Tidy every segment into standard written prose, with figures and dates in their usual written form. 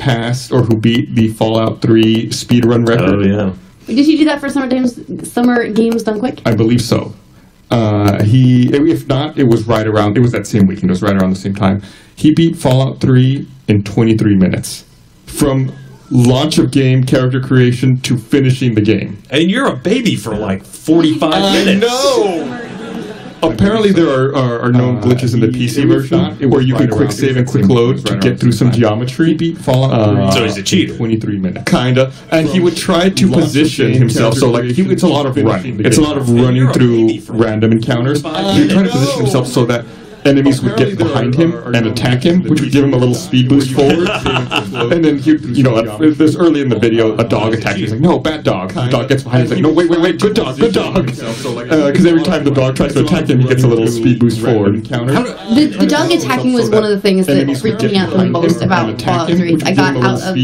passed or who beat the Fallout 3 speedrun record. Oh, yeah. Did you do that for Summer Games Done Quick? I believe so. If not, it was right around, it was that same weekend, it was right around the same time. He beat Fallout 3 in 23 minutes. From launch of game, character creation, to finishing the game. And you're a baby for like 45 minutes. No! Apparently there are known glitches in the PC version where you can quick save and quick load to get through some geometry. Beat Fallout. So he's a cheater. 23 minutes. Kinda. And he would try to position himself. So like it's a lot of running. It's a lot of running through random encounters. He would try to position himself so that enemies would get behind him and attack him, which would give him a little speed boost forward. And then there's early in the video, a dog attacks. He's like, no, bad dog. The dog gets behind him. He's like, no, wait, good dog. Because every time the dog tries to attack him, he gets a little speed boost forward. The dog attacking was one of the things that freaked me out the most about Fallout 3. I got out of the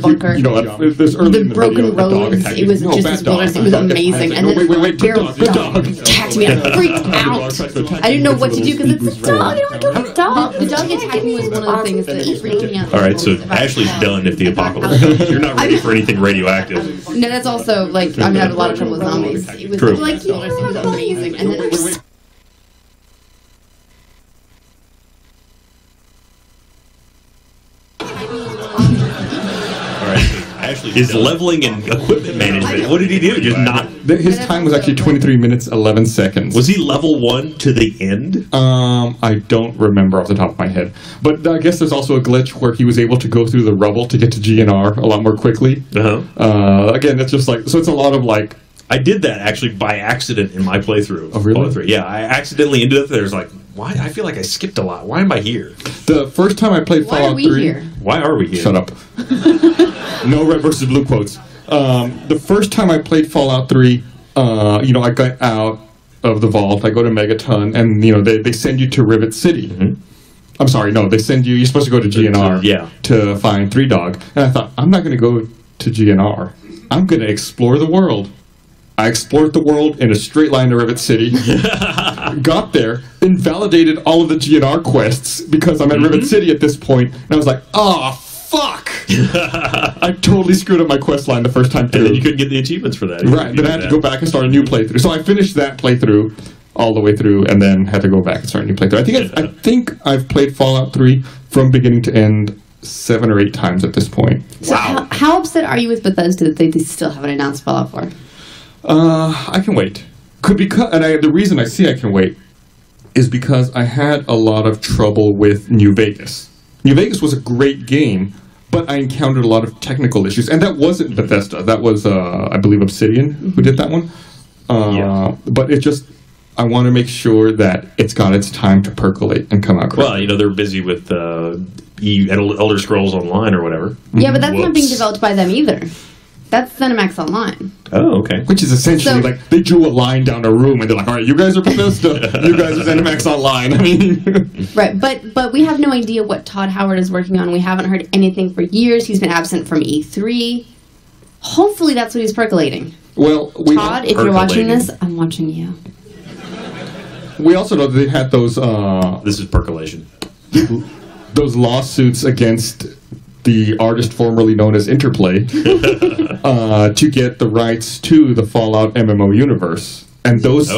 bunker. The broken roads. It was just this wilderness. It was amazing. And then the dog attacked me. I freaked out. I didn't know what to do because it's a dog. I don't want to kill the dog. The dog attacking was one of the things that freaked me out. All right, so Ashley's done if the apocalypse comes. You're not ready for anything radioactive. No, that's also like I'm having a lot of trouble with zombies. It was like it was amazing, and then it was. Is leveling and equipment management. What did he do? Just not. His time was actually 23 minutes 11 seconds. Was he level 1 to the end? I don't remember off the top of my head. But I guess there's also a glitch where he was able to go through the rubble to get to GNR a lot more quickly. Again, it's just like, so it's a lot of like. I did that actually by accident in my playthrough. Oh, really? Yeah, I accidentally ended up there. There's like, why? I feel like I skipped a lot. Why am I here? The first time I played Fallout 3. Why are we here? Shut up. No red versus blue quotes. The first time I played Fallout 3, I got out of the vault. I go to Megaton, and they send you to Rivet City. Mm-hmm. I'm sorry, no, they send you. You're supposed to go to GNR to find Three Dog. And I thought, I'm not going to go to GNR. I'm going to explore the world. I explored the world in a straight line to Rivet City. Got there, invalidated all of the GNR quests because I'm at Rivet City at this point, and I was like, oh, fuck! I totally screwed up my quest line the first time through. And then you couldn't get the achievements for that. Right, then I had to go back and start a new playthrough. So I finished that playthrough all the way through, and then had to go back and start a new playthrough. I think I've played Fallout 3 from beginning to end 7 or 8 times at this point. So wow. How upset are you with Bethesda that they still haven't announced Fallout 4? I can wait. The reason I see I can wait is because I had a lot of trouble with New Vegas. New Vegas was a great game, but I encountered a lot of technical issues, and that wasn't Bethesda. That was, I believe, Obsidian who did that one. But it just, I want to make sure that it's got its time to percolate and come out correctly. Well, they're busy with Elder Scrolls Online or whatever. Yeah, but that's not being developed by them either. That's ZeniMax Online. Oh, okay. Which is essentially like they drew a line down a room and they're like, all right, you guys are Bethesda, you guys are ZeniMax Online. I mean, right, but we have no idea what Todd Howard is working on. We haven't heard anything for years. He's been absent from E3. Hopefully that's what he's percolating. Well, Todd, if you're watching this, I'm watching you. We also know that they had those... this is percolation. Those lawsuits against the artist formerly known as Interplay to get the rights to the Fallout MMO universe. And those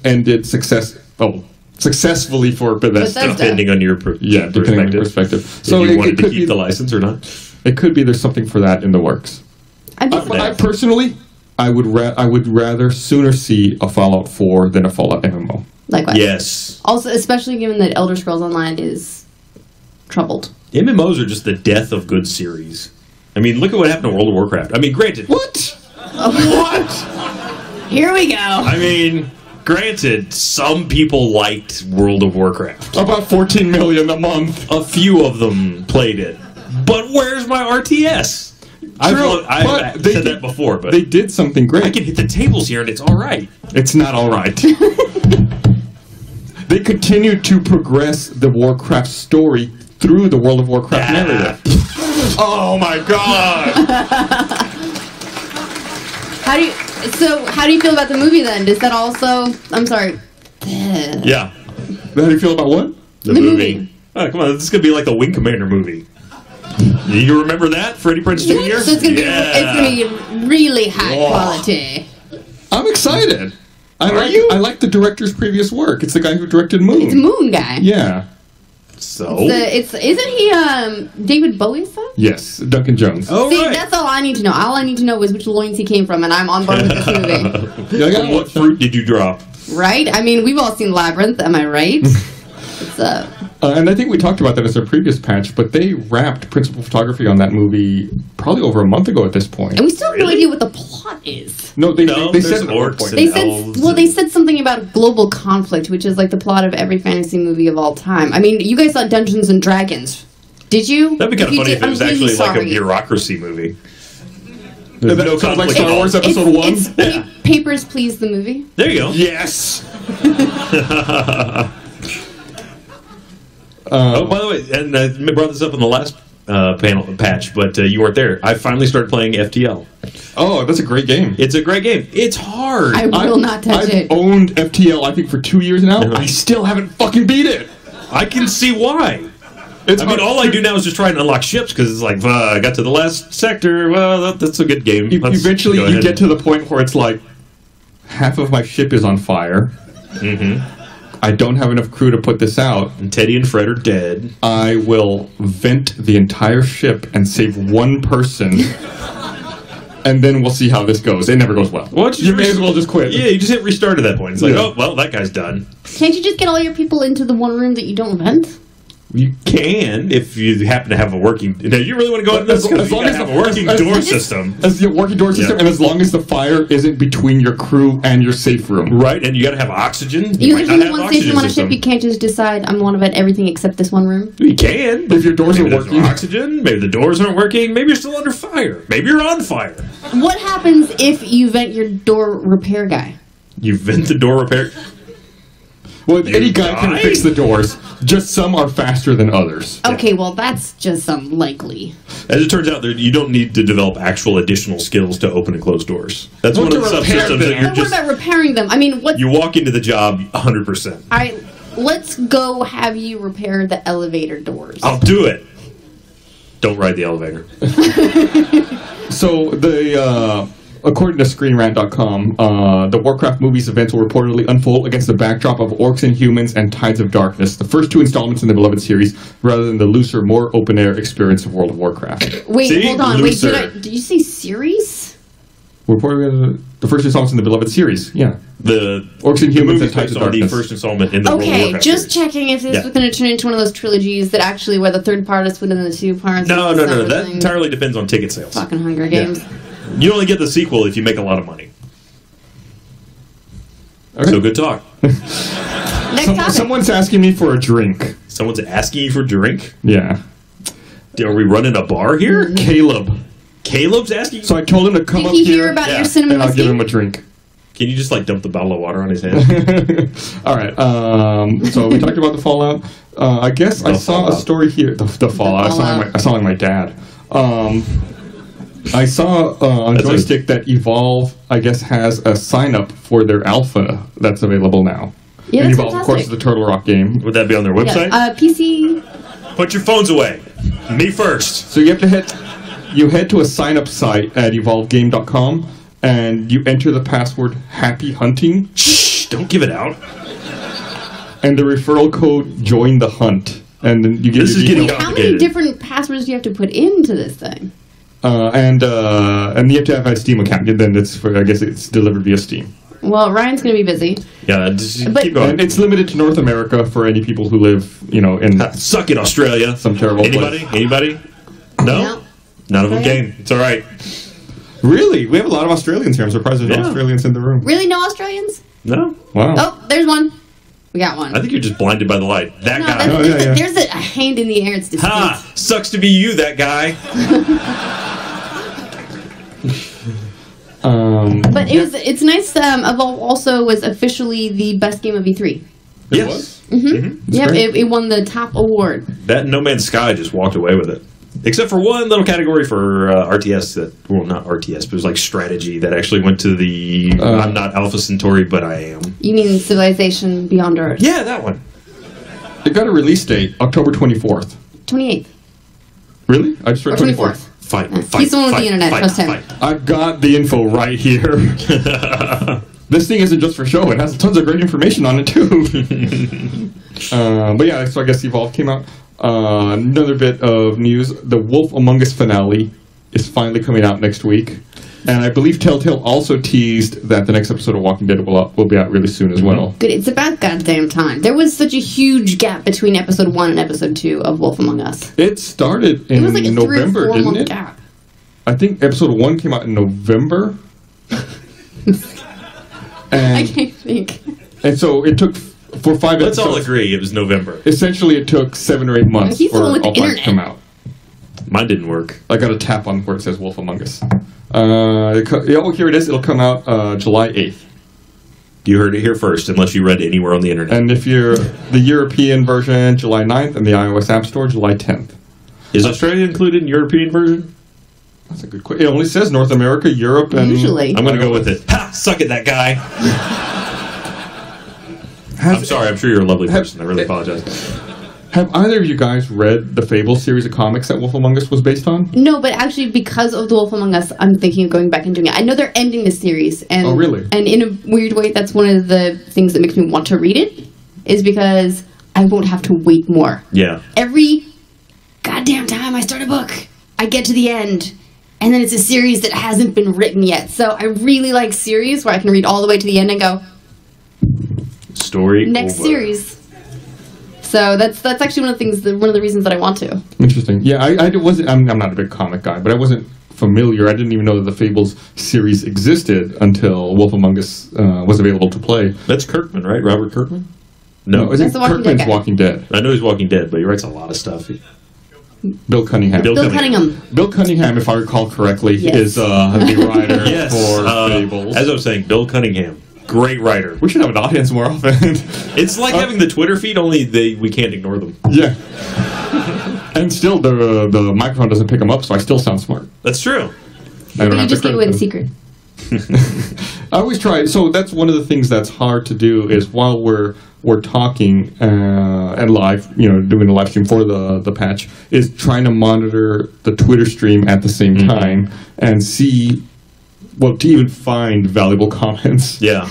ended successfully for Bethesda. Depending on your perspective. So you wanted to keep the license or not? It could be there's something for that in the works. I personally, I would rather sooner see a Fallout 4 than a Fallout MMO. Likewise. Yes. Also, especially given that Elder Scrolls Online is troubled. MMOs are just the death of good series. I mean, look at what happened to World of Warcraft. I mean, granted... What? What? Here we go. I mean, granted, some people liked World of Warcraft. About 14 million a month. A few of them played it. But where's my RTS? I've said that before, but... They did something great. I can hit the tables here and it's alright. It's not alright. They continued to progress the Warcraft story through the World of Warcraft narrative. Oh my god! How do you feel about the movie then? Does that also... I'm sorry. Yeah. How do you feel about what? The movie. Oh, come on, this is going to be like the Wing Commander movie. You remember that? Freddie Prinze Jr.? So it's going to be really high quality. I'm excited. I like the director's previous work. It's the guy who directed Moon. It's Moon guy. Yeah. So? Isn't he David Bowie's son? Yes, Duncan Jones. Oh, see, right. That's all I need to know. All I need to know is which loins he came from, and I'm on board with this movie. What fruit did you drop? Right? I mean, we've all seen Labyrinth, am I right? And I think we talked about that as a previous patch, but they wrapped principal photography on that movie probably over a month ago at this point. And we still have no idea what the plot is. No, they said orcs. They said something about global conflict, which is like the plot of every fantasy movie of all time. I mean, you guys saw Dungeons and Dragons. Did you? That'd be kind of funny if it was actually like a bureaucracy movie. There's no conflict. Like Star Wars Episode 1? It's Papers, Please, the movie. There you go. Yes! Oh, by the way, and I brought this up in the last patch, but you weren't there. I finally started playing FTL. Oh, that's a great game. It's a great game. It's hard. I will not touch it. I've owned FTL, I think, for 2 years now. I still haven't fucking beat it. I can see why. I mean, all I do now is just try and unlock ships, because it's like, I got to the last sector. Well, that's a good game. Eventually, you get to the point where it's like, half of my ship is on fire. Mm-hmm. I don't have enough crew to put this out. And Teddy and Fred are dead. I will vent the entire ship and save one person. And then we'll see how this goes. It never goes well. You may as well just quit. Yeah, you just hit restart at that point. It's like, oh, well, that guy's done. Can't you just get all your people into the one room that you don't vent? You can, if you happen to have a working... Now, you really want to go into this? As long as you have a working door system. As your working door system, and as long as the fire isn't between your crew and your safe room. Right, and you got to have oxygen. There's only one station on a ship. You can't just decide, I'm going to vet everything except this one room. You can. If your doors are working. No oxygen, maybe the doors aren't working, maybe you're still under fire. Maybe you're on fire. What happens if you vent your door repair guy? You vent the door repair... Well, any guy can fix the doors. Just some are faster than others. Okay, well, that's just unlikely. As it turns out, you don't need to develop actual additional skills to open and close doors. That's one of the subsystems that you're just... What about repairing them? I mean, what... You walk into the job 100%. All right, let's go have you repair the elevator doors. I'll do it. Don't ride the elevator. So, according to ScreenRant.com, the Warcraft movies events will reportedly unfold against the backdrop of orcs and humans and Tides of Darkness, the first 2 installments in the beloved series, rather than the looser, more open-air experience of World of Warcraft. Wait, hold on. Looser. Wait, did you say series? Reportedly the first installments in the beloved series, yeah. The orcs and humans and Tides of Darkness. The first installment in the World of Warcraft Okay, just checking if this was going to turn into one of those trilogies that actually where the third part is split into the 2 parts. No. That entirely depends on ticket sales. Fucking Hunger Games. Yeah. You only get the sequel if you make a lot of money. Okay. So good talk. Next topic. Someone's asking me for a drink. Someone's asking you for a drink? Yeah. Are we running a bar here? Mm-hmm. Caleb. Caleb's asking? So I told him to come up here. Did he hear about your cinnamon and I'll give him a drink. Can you just dump the bottle of water on his head? All right. So we talked about the Fallout. I guess I saw a story here. The Fallout. I sound like my dad. I saw on Joystick that Evolve, I guess, has a sign-up for their alpha that's available now. Yeah, and that's Evolve, fantastic. of course, is the Turtle Rock game. Would that be on their website? Yeah, PC. Put your phones away. Me first. So you have to head to a sign-up site at evolvegame.com, and you enter the password Happy Hunting. Shh! Don't give it out. And the referral code Join the Hunt, and then you get. This is getting How many different passwords do you have to put into this thing? And you have to have a Steam account. Then I guess it's delivered via Steam. Well, Ryan's going to be busy. Yeah, just keep going. And it's limited to North America for any people who live, in... Suck it, Australia. Some terrible place. Anybody? No? None of them came. It's all right. Really? We have a lot of Australians here. I'm surprised there's no Australians in the room. Really? No Australians? No. Wow. Oh, there's one. We got one. I think you're just blinded by the light. That guy. There's a hand in the air. It's distinct. Ha! Sucks to be you, that guy. But it's nice. Evolve also was officially the best game of E3. It was? Mm-hmm. Yep, it won the top award. That No Man's Sky just walked away with it. Except for one little category for RTS not RTS, but it was strategy that actually went to the I'm not Alpha Centauri, but I am. You mean Civilization Beyond Earth? Yeah, that one. It got a release date, October 24th. 28th. Really? I just read 24th. Fight. He's the one with the internet. Trust him. I've got the info right here. This thing isn't just for show. It has tons of great information on it, too. But yeah, so I guess Evolve came out. Another bit of news. The Wolf Among Us finale is finally coming out next week. And I believe Telltale also teased that the next episode of Walking Dead will be out really soon as well. Good. It's about goddamn time. There was such a huge gap between episode 1 and episode 2 of Wolf Among Us. It started in November, didn't it? It was like a 3 or 4 month gap. I think episode 1 came out in November. I can't think. And so it took for 5 episodes. Let's all agree it was November. Essentially, it took 7 or 8 months for all 5 to come out. Mine didn't work. I got a tap on where it says Wolf Among Us. Here it is. It'll come out July 8th. You heard it here first, unless you read it anywhere on the internet. And if you're the European version, July 9th, and the iOS App Store, July 10th. Is Australia included in European version? That's a good question. It only says North America, Europe, and... Usually. I'm going to go with it. Ha! Suck it, that guy! I'm sorry. I'm sure you're a lovely person. I really apologize. Have either of you guys read the Fables series of comics that Wolf Among Us was based on? No, but actually, because of the Wolf Among Us, I'm thinking of going back and doing it. I know they're ending the series. And, oh, really? And in a weird way, that's one of the things that makes me want to read it, is because I won't have to wait more. Yeah. Every goddamn time I start a book, I get to the end, and then it's a series that hasn't been written yet. So I really like series where I can read all the way to the end and go, story next over. Series. So that's actually one of the reasons that I want to. Interesting. Yeah, I'm not a big comic guy, but I wasn't familiar. I didn't even know that the Fables series existed until Wolf Among Us was available to play. That's Kirkman, right? Robert Kirkman? No, I think Kirkman's Walking Dead. I know he's Walking Dead, but he writes a lot of stuff. Bill Cunningham. Bill Cunningham. Bill Cunningham, if I recall correctly, is the writer for Fables. As I was saying, Bill Cunningham. Great writer. We should have an audience more often. It's like having the Twitter feed, only we can't ignore them. Yeah. And still, the microphone doesn't pick them up, so I still sound smart. That's true. But you just gave away the secret. I always try. So that's one of the things that's hard to do is while we're talking and live, doing the live stream for the patch, is trying to monitor the Twitter stream at the same time and see, to even find valuable comments. Yeah.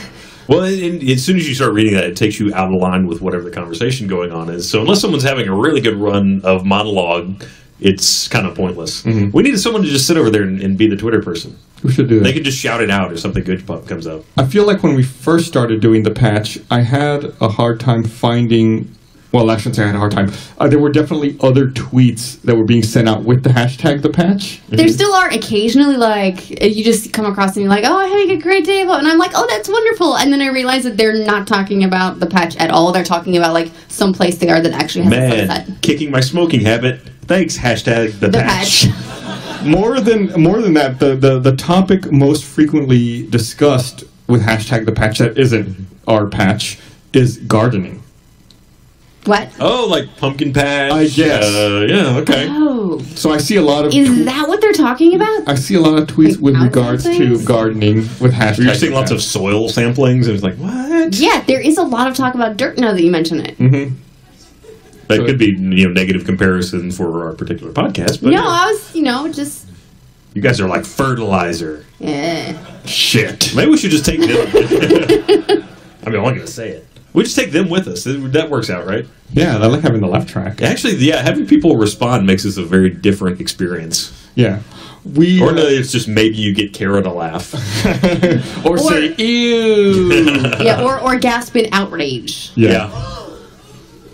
Well, as soon as you start reading that, it takes you out of line with whatever the conversation going on is. So unless someone's having a really good run of monologue, it's kind of pointless. Mm-hmm. We needed someone to just sit over there and be the Twitter person. We should do that. They could just shout it out if something good comes up. I feel like when we first started doing the patch, I had a hard time finding... Well, I shouldn't say I had a hard time. There were definitely other tweets that were being sent out with the hashtag the patch. There still are occasionally, you just come across and you're like, oh, having a great day. And I'm like, oh, that's wonderful. And then I realize that they're not talking about the patch at all. They're talking about, some place they are that actually has a sunset. Kicking my smoking habit. Thanks, hashtag the patch. More than that, the topic most frequently discussed with hashtag the patch that isn't our patch is gardening. What? Oh, like pumpkin patch? I guess. Yeah, okay. Oh. So I see a lot of... Is that what they're talking about? I see a lot of tweets with regards to gardening with hashtag. You're seeing lots of soil samplings, and it's like, what? Yeah, there is a lot of talk about dirt now that you mention it. Mm-hmm. That could be, negative comparison for our particular podcast. But no, I was, just... You guys are like fertilizer. Yeah. Shit. Maybe we should just take them. I'm not going to say it. We just take them with us. That works out, right? Yeah, I like having the laugh track. Actually, having people respond makes this a very different experience. Yeah. Or it's just maybe you get Kara to laugh. or say, ew. Yeah, or gasp in outrage. Yeah,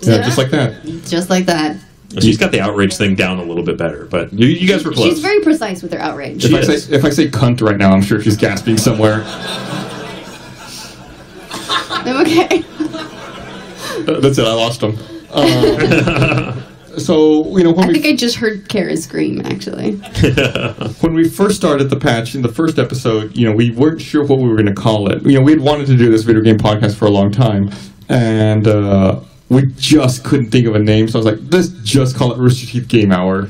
just like that. Just like that. She's got the outrage thing down a little bit better, but you guys were close. She's very precise with her outrage. If I say cunt right now, I'm sure she's gasping somewhere. I'm okay. That's it. I lost him. So, when I think I just heard Kara scream, actually. When we first started the patch, in the first episode, we weren't sure what we were going to call it. We had wanted to do this video game podcast for a long time, and we just couldn't think of a name, so I was like, let's just call it Rooster Teeth Game Hour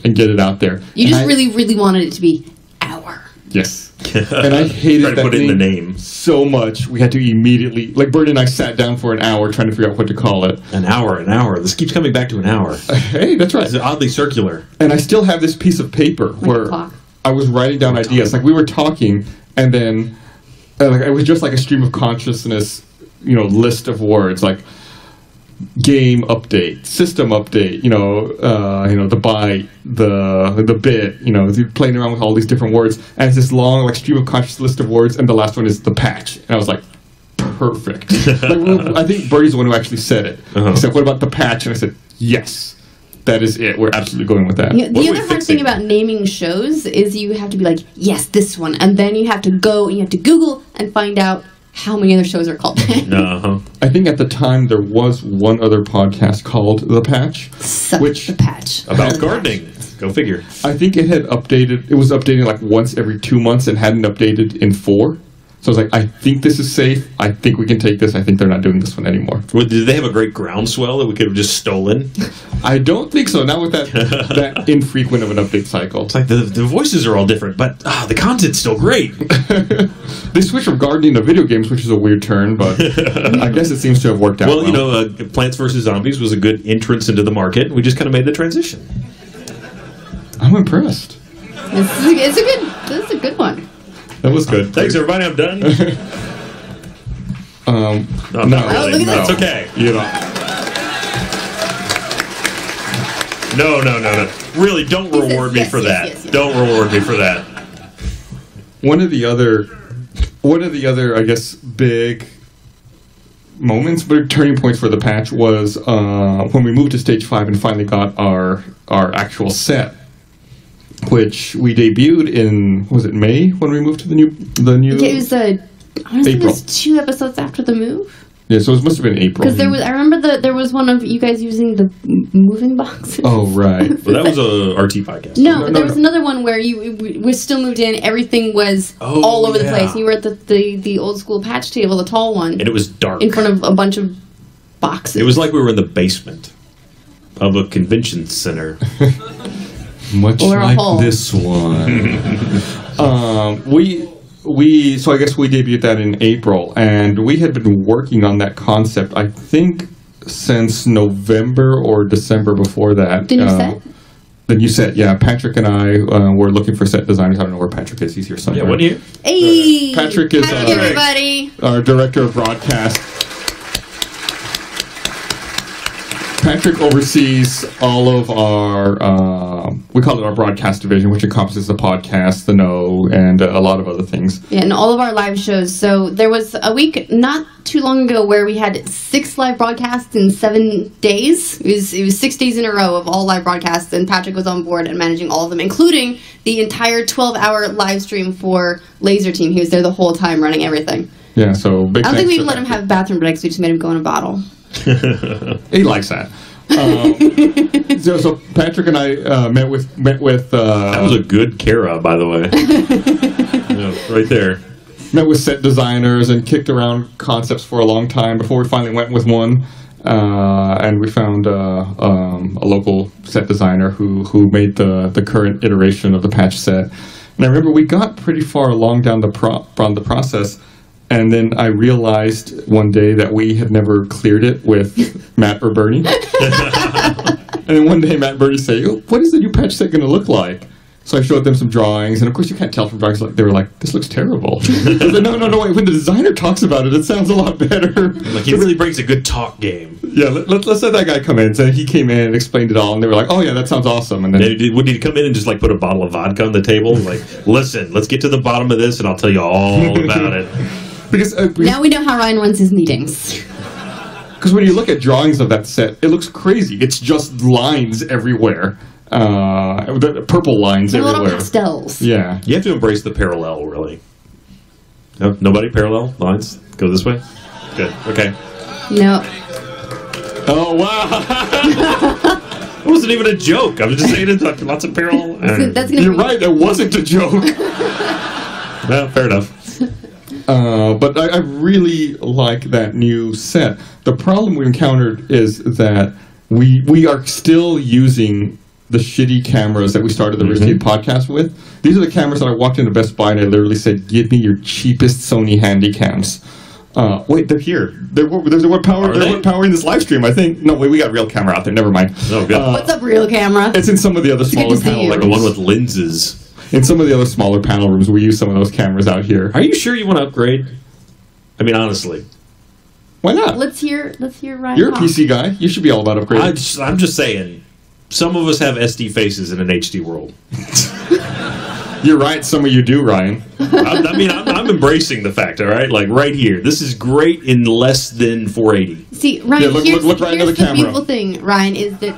and get it out there. You really, really wanted it to be Hour. Yes. And I hated that put in the name so much. We had to immediately, like Bernie and I sat down for an hour trying to figure out what to call it. An hour. This keeps coming back to an hour. Hey, that's right. It's oddly circular. And I still have this piece of paper where I was writing down ideas. Like we were talking, and then it was just like a stream of consciousness, list of words like game update, system update, the byte, the bit, playing around with all these different words, and it's this long like stream of conscious list of words, and the last one is the patch, and I was like, perfect. I think Bertie's the one who actually said it. He said, "What about the patch?" And I said, "Yes, that is it. We're absolutely going with that." Yeah, the other hard thing about naming shows is you have to be like, yes, this one, and then you have to go and you have to Google and find out how many other shows are called that. I think at the time there was one other podcast called The Patch. The Patch. About gardening. Go figure. I think it had updated. It was updating like once every 2 months and hadn't updated in 4. So I was like, I think this is safe. I think we can take this. I think they're not doing this one anymore. Well, did they have a great groundswell that we could have just stolen? I don't think so. Not with that infrequent of an update cycle. It's like the voices are all different, but the content's still great. They switched from gardening to video games, which is a weird turn, but I guess it seems to have worked out well. Plants vs. Zombies was a good entrance into the market. We just kind of made the transition. I'm impressed. It's a good one. That was good. Thanks, everybody. I'm done. No, it's okay. No. Really, don't reward me for that. Yes. Don't reward me for that. One of the other, I guess, big moments, but turning points for the patch was when we moved to stage 5 and finally got our actual set, which we debuted in, was it May when we moved to the new? Yeah, it was honestly, it was 2 episodes after the move. Yeah, so it must have been April. Because I remember there was one of you guys using the moving boxes. Oh, right. Well, that was a RT podcast. No, there was another one where we still moved in. Everything was all over the place. You were at the old school patch table, the tall one. And it was dark. In front of a bunch of boxes. It was like we were in the basement of a convention center. Much like this one. So I guess we debuted that in April, and we had been working on that concept, I think, since November or December before that. The new set? The new set, yeah. Patrick and I were looking for set designers. I don't know where Patrick is. He's here somewhere. Yeah, what are you? Hey! Patrick is everybody. Our director of broadcast. Patrick oversees all of our, we call it our broadcast division, which encompasses the podcast, the Know, and a lot of other things. Yeah, and all of our live shows. So there was a week not too long ago where we had 6 live broadcasts in 7 days. It was 6 days in a row of all live broadcasts, and Patrick was on board and managing all of them, including the entire 12-hour live stream for Laser Team. He was there the whole time running everything. Yeah, so big I don't think we even let him have bathroom breaks. We just made him go in a bottle. He likes that. So Patrick and I met with. That was a good Kara, by the way. Yeah, right there. Met with set designers and kicked around concepts for a long time before we finally went with one. And we found a local set designer who made the current iteration of the patch set. And I remember we got pretty far along down the process. And then I realized one day that we had never cleared it with Matt or Bernie. And then one day Matt and Bernie say, what is the new patch set going to look like? So I showed them some drawings, and of course you can't tell from drawings. They were like, this looks terrible. I was like, no, wait. When the designer talks about it, it sounds a lot better. Like, he really brings a good talk game. Yeah, let's let that guy come in. So he came in and explained it all, and they were like, oh yeah, that sounds awesome. And then would he come in and just like put a bottle of vodka on the table? Like, listen, let's get to the bottom of this, and I'll tell you all about it. Because now we know how Ryan runs his meetings. Because when you look at drawings of that set, it looks crazy. It's just lines everywhere. Purple lines everywhere. A lot of pastels. Yeah. You have to embrace the parallel, really. No, nobody? Parallel lines? Go this way? Good. Okay. No. Oh, wow. It wasn't even a joke. I was just saying it's lots of parallel. You're right. It wasn't a joke. Well, fair enough. But I really like that new set. The problem we encountered is that we are still using the shitty cameras that we started the Rooster Teeth podcast with. These are the cameras that I walked into Best Buy and I literally said, "Give me your cheapest Sony Handycams." Wait, they're here. They're what powering this live stream, I think. No, wait, we got real camera out there. Never mind. Oh, good. What's up, real camera? It's in some of the other smaller panel rooms. Like the one with lenses. In some of the other smaller panel rooms, we use some of those cameras out here. Are you sure you want to upgrade? I mean, honestly. Why not? Let's hear Ryan. You're a PC guy. You should be all about upgrading. I'm just saying, some of us have SD faces in an HD world. You're right. Some of you do, Ryan. I'm embracing the fact, all right? Like, right here. This is great in less than 480. See, Ryan, look right into the camera. The beautiful thing, Ryan, is that...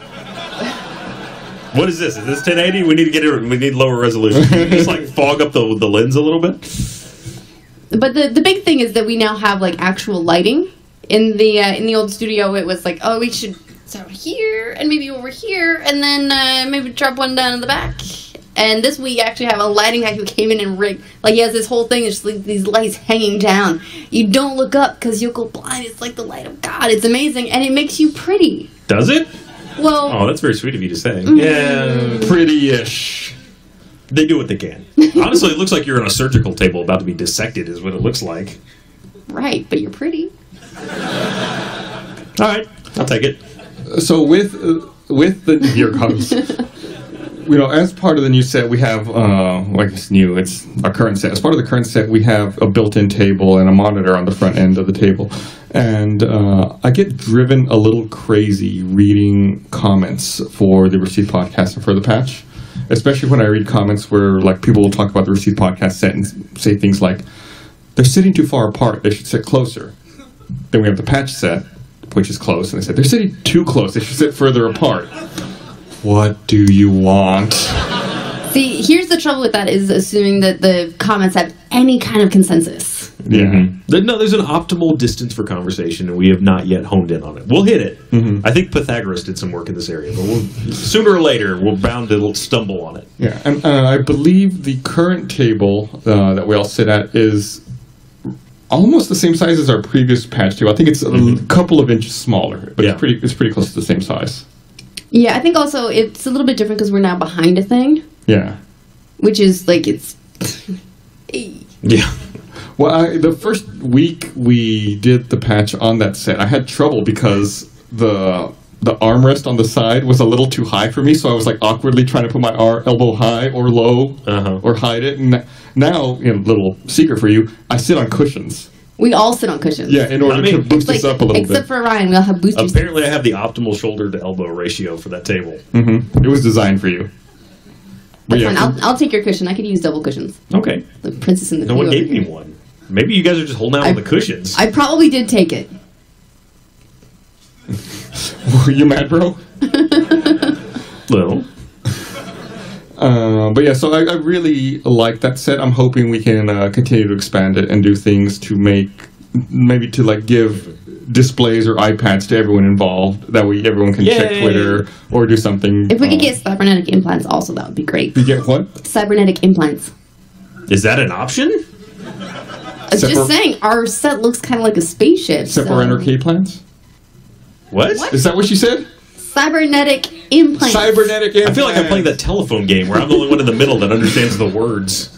What is this? Is this 1080? We need to get it. We need lower resolution. Can you just, like, fog up the lens a little bit? But the big thing is that we now have, like, actual lighting. In the old studio, it was like, oh, we should start here, and maybe over here, and then maybe drop one down in the back. And this week, actually have a lighting guy who came in and rigged. Like, he has this whole thing, it's just like these lights hanging down. You don't look up, because you'll go blind. It's like the light of God. It's amazing, and it makes you pretty. Does it? Well... Oh, that's very sweet of you to say. Yeah, pretty-ish. They do what they can. Honestly, it looks like you're on a surgical table about to be dissected, is what it looks like. Right, but you're pretty. All right, I'll take it. So with the here comes, as part of the new set, we have it's our current set. As part of the current set, we have a built-in table and a monitor on the front end of the table, and I get driven a little crazy reading comments for the Rooster Teeth podcast and for the patch, especially when I read comments where like people will talk about the Rooster Teeth podcast set and say things like, "They're sitting too far apart. They should sit closer." Then we have the patch set, which is close, and they said, "They're sitting too close. They should sit further apart." What do you want? See, here's the trouble with that, is assuming that the comments have any kind of consensus. Yeah. Mm-hmm. No, there's an optimal distance for conversation, and we have not yet honed in on it. We'll hit it. Mm-hmm. I think Pythagoras did some work in this area, but sooner or later, we're bound to stumble on it. Yeah, and I believe the current table that we all sit at is almost the same size as our previous patch table. I think it's a couple of inches smaller, but it's pretty close to the same size. Yeah, I think also it's a little bit different because we're now behind a thing. Yeah. Which is like it's... Yeah. Well, the first week we did the patch on that set, I had trouble because the armrest on the side was a little too high for me, so I was like awkwardly trying to put my elbow high or low or hide it. And now, little secret for you, I sit on cushions. We all sit on cushions. Yeah, in order to boost us up a little bit. Except for Ryan, we all have boosters. Apparently I have the optimal shoulder to elbow ratio for that table. Mm-hmm. It was designed for you. That's fine. I'll take your cushion. I could use double cushions. Okay. The princess in the No one gave me one. Maybe you guys are just holding out on the cushions. I probably did take it. Were you mad, bro? Little. But yeah, so I really like that set. I'm hoping we can continue to expand it and do things to give displays or iPads to everyone involved. That way everyone can check Twitter or do something. If we could get cybernetic implants also, that would be great. You get what? Cybernetic implants. Is that an option? Just saying, our set looks kind of like a spaceship. Cybernetic implants? What? Is that what she said? Cybernetic implants. Cybernetic implants. I feel like I'm playing that telephone game where I'm the only one in the middle that understands the words.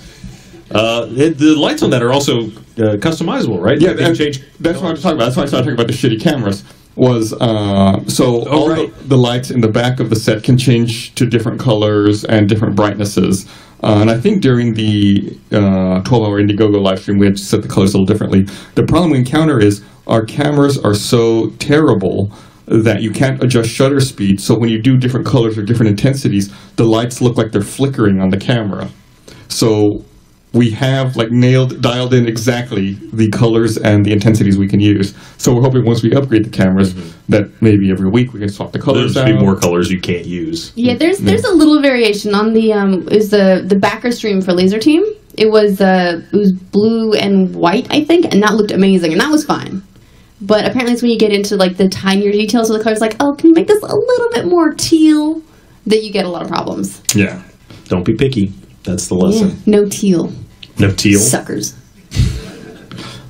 The lights on that are also customizable, right? Yeah, that's what I'm talking about. That's why I started talking about the shitty cameras. The lights in the back of the set can change to different colors and different brightnesses. And I think during the 12-hour Indiegogo live stream, we had to set the colors a little differently. The problem we encounter is our cameras are so terrible that you can't adjust shutter speed. So when you do different colors or different intensities, the lights look like they're flickering on the camera. So we have dialed in exactly the colors and the intensities we can use. So we're hoping once we upgrade the cameras that maybe every week we can swap the colors out. There's be more colors you can't use. Yeah, there's a little variation on the backer stream for Laser Team. It was blue and white, I think, and that looked amazing, and that was fine. But apparently it's when you get into the tinier details of the colors, can you make this a little bit more teal, that you get a lot of problems. Yeah. Don't be picky. That's the lesson. Yeah, no teal. No teal? Suckers.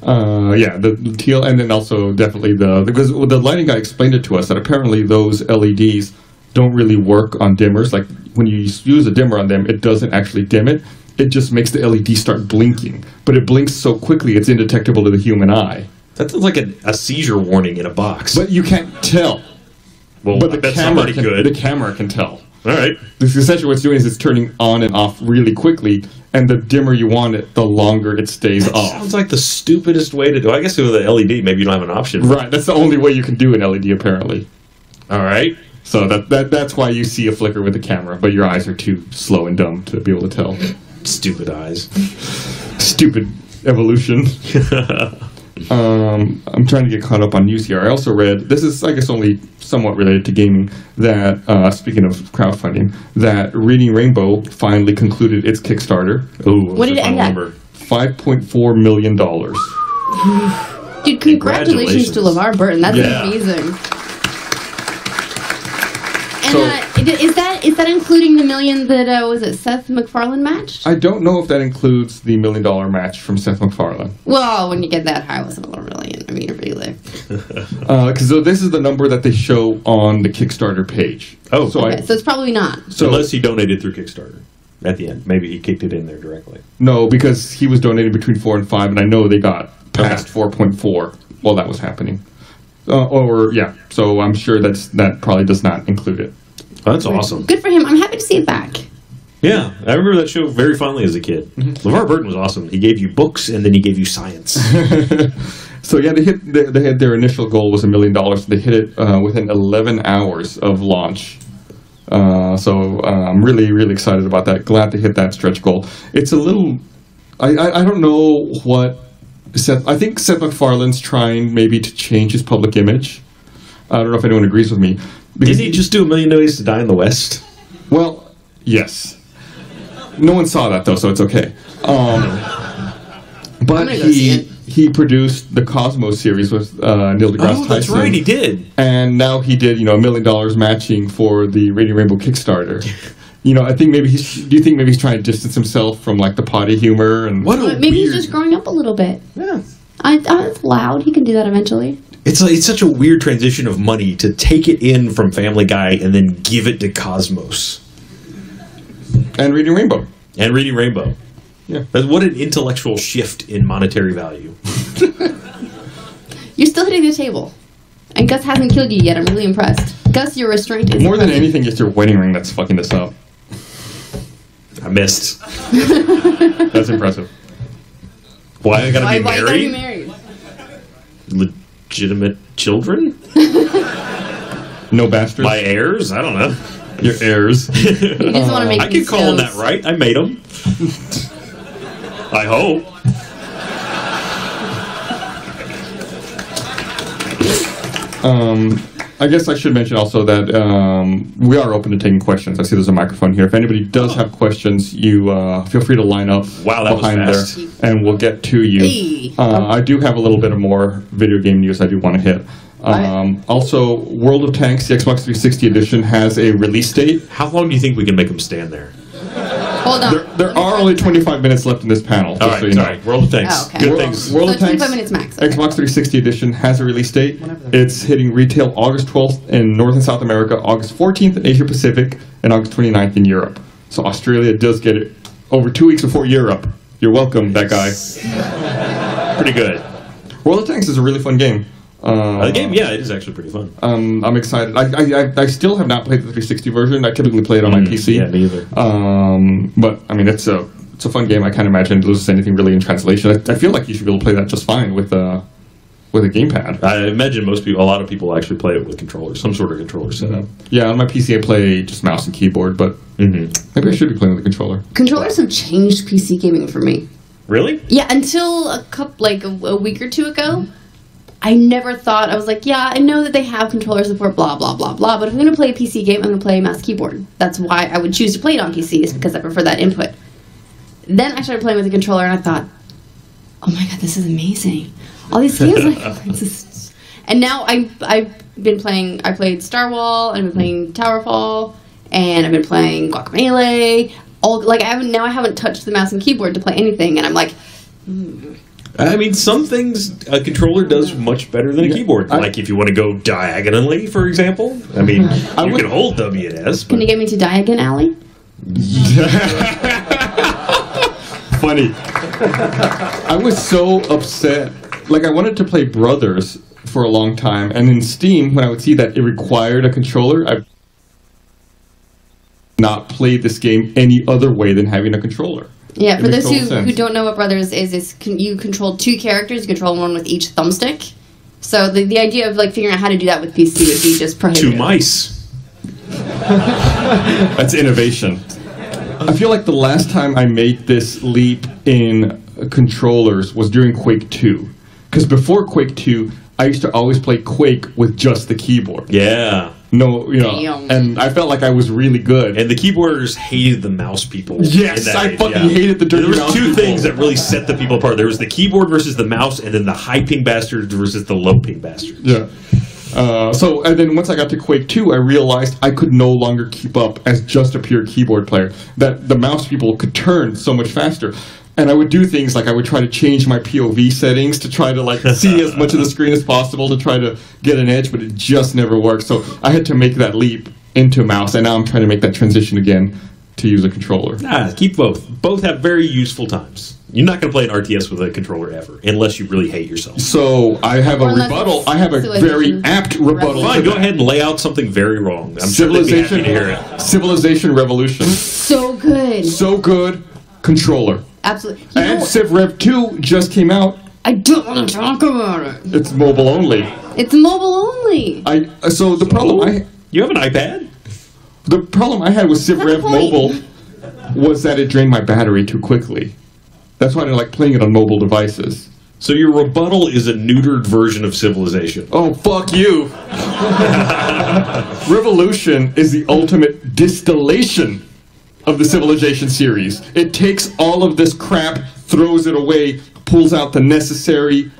The teal, and then also definitely because the lighting guy explained it to us that apparently those LEDs don't really work on dimmers. Like when you use a dimmer on them, it doesn't actually dim it. It just makes the LED start blinking. But it blinks so quickly, it's indetectable to the human eye. That sounds like a seizure warning in a box. But you can't tell. Well, but the camera can tell. All right. This essentially what it's doing is it's turning on and off really quickly, and the dimmer you want it, the longer it stays off. Sounds like the stupidest way to do it. I guess with the LED, maybe you don't have an option. Right, that's the only way you can do an LED, apparently. All right. So that's why you see a flicker with the camera, but your eyes are too slow and dumb to be able to tell. Stupid eyes. Stupid evolution. I'm trying to get caught up on news here. I also read, this is, I guess, only somewhat related to gaming, that, speaking of crowdfunding, that Reading Rainbow finally concluded its Kickstarter. Ooh, what did it end at? $5.4 million. Dude, congratulations to LeVar Burton. That's amazing. And is that including the $1 million that was it Seth MacFarlane matched? I don't know if that includes the $1 million match from Seth MacFarlane. Well, when you get that high, it wasn't $1 million. I mean, really. Because this is the number that they show on the Kickstarter page. Oh, so it's probably not. So unless he donated through Kickstarter at the end, maybe he kicked it in there directly. No, because he was donating between 4 and 5, and I know they got past 4.4 while that was happening. So I'm sure that probably does not include it. Oh, that's awesome. Good for him. I'm happy to see it back. Yeah, I remember that show very fondly as a kid. Mm-hmm. LeVar Burton was awesome. He gave you books, and then he gave you science. So yeah, they had their initial goal was $1 million. They hit it within 11 hours of launch. So I'm really, really excited about that. Glad to hit that stretch goal. It's a little... I don't know what... I think Seth MacFarlane's trying maybe to change his public image. I don't know if anyone agrees with me. Didn't he just do A Million Ways to Die in the West? Well, yes. No one saw that, though, so it's okay. But he produced the Cosmos series with Neil deGrasse Tyson. Oh, that's right, he did. And now he did, $1 million matching for the Reading Rainbow Kickstarter. I think maybe do you think maybe he's trying to distance himself from, like, the potty humor? And maybe he's just growing up a little bit. Yeah. It's loud. He can do that eventually. It's such a weird transition of money to take it in from Family Guy and then give it to Cosmos. And Reading Rainbow. Yeah. What an intellectual shift in monetary value. You're still hitting the table. And Gus hasn't killed you yet. I'm really impressed. Gus, your restraint is... More than anything, it's your wedding ring that's fucking this up. I missed. That's impressive. Why I gotta be married? Why you gotta be married? Legitimate children? No bastards? My heirs? I don't know. Your heirs. You just want to make I can call them that, right? I made them. I hope. I guess I should mention also that we are open to taking questions. I see there's a microphone here. If anybody does have questions, you feel free to line up behind there, and we'll get to you. Hey. I do have a little bit of more video game news I do want to hit. Also, World of Tanks, the Xbox 360 edition, has a release date. How long do you think we can make them stand there? Hold on. There are only 25 minutes left in this panel. All right, sorry. World of Tanks. Oh, okay. Good things. World of Tanks, 25 minutes max. Okay. Xbox 360 edition has a release date. It's hitting retail August 12th in North and South America, August 14th in Asia Pacific, and August 29th in Europe. So Australia does get it over 2 weeks before Europe. You're welcome, that guy. Pretty good. World of Tanks is a really fun game. The game, yeah, it is actually pretty fun. I'm excited. I still have not played the 360 version. I typically play it on my PC. Yeah, me either. But I mean, it's a fun game. I can't imagine it loses anything really in translation. I feel like you should be able to play that just fine with a gamepad. I imagine a lot of people actually play it with controllers, some sort of controller setup. Mm-hmm. Yeah, on my PC I play just mouse and keyboard, but maybe I should be playing with a controller. Controllers have changed PC gaming for me. Really? Yeah, until a week or two ago. I never thought, I was like, yeah, I know that they have controller support, blah, blah, blah, blah, but if I'm going to play a PC game, I'm going to play mouse keyboard. That's why I would choose to play it on PC, is because I prefer that input. Then I started playing with a controller, and I thought, oh my god, this is amazing. All these games, and now I've been playing, I played Star Wall, and I've been playing Towerfall, and I've been playing Guacamelee, I haven't touched the mouse and keyboard to play anything, and I'm like, I mean, some things a controller does much better than a keyboard. Like if you want to go diagonally, for example. I mean, you can hold W and S. Can you get me to Diagon Alley? Funny. I was so upset. Like, I wanted to play Brothers for a long time, and in Steam, when I would see that it required a controller, I not play this game any other way than having a controller. Yeah, for those who don't know what Brothers is you control two characters, you control one with each thumbstick. So the idea of like figuring out how to do that with PC would be just prohibitive. 2 mice. That's innovation. I feel like the last time I made this leap in controllers was during Quake 2. Because before Quake 2, I used to always play Quake with just the keyboard. Yeah. No, you know, and I felt like I was really good. And the keyboarders hated the mouse people. Yes, I fucking hated the dirty mouse people. There was 2 things that really set the people apart. There was the keyboard versus the mouse, and then the high ping bastards versus the low ping bastards. Yeah. And then once I got to Quake 2, I realized I could no longer keep up as just a pure keyboard player. That the mouse people could turn so much faster. And I would do things like I would try to change my POV settings to try to like see as much of the screen as possible to try to get an edge, but it just never worked. So I had to make that leap into mouse, and now I'm trying to make that transition again to use a controller. Keep both. Both have very useful times. You're not going to play an RTS with a controller ever, unless you really hate yourself. So I have a rebuttal. I have a very apt rebuttal. Fine, go ahead and lay out something very wrong. I'm sure they'd be happy to hear it. Civilization Revolution. So good. So good. Controller. Absolutely. And Civ Rev 2 just came out. I don't want to talk about it. It's mobile only. It's mobile only. You have an iPad? The problem I had with Civ Rev Mobile was that it drained my battery too quickly. That's why I didn't like playing it on mobile devices. So your rebuttal is a neutered version of Civilization. Oh, fuck you. Revolution is the ultimate distillation of the Civilization series. It takes all of this crap, throws it away, pulls out the necessary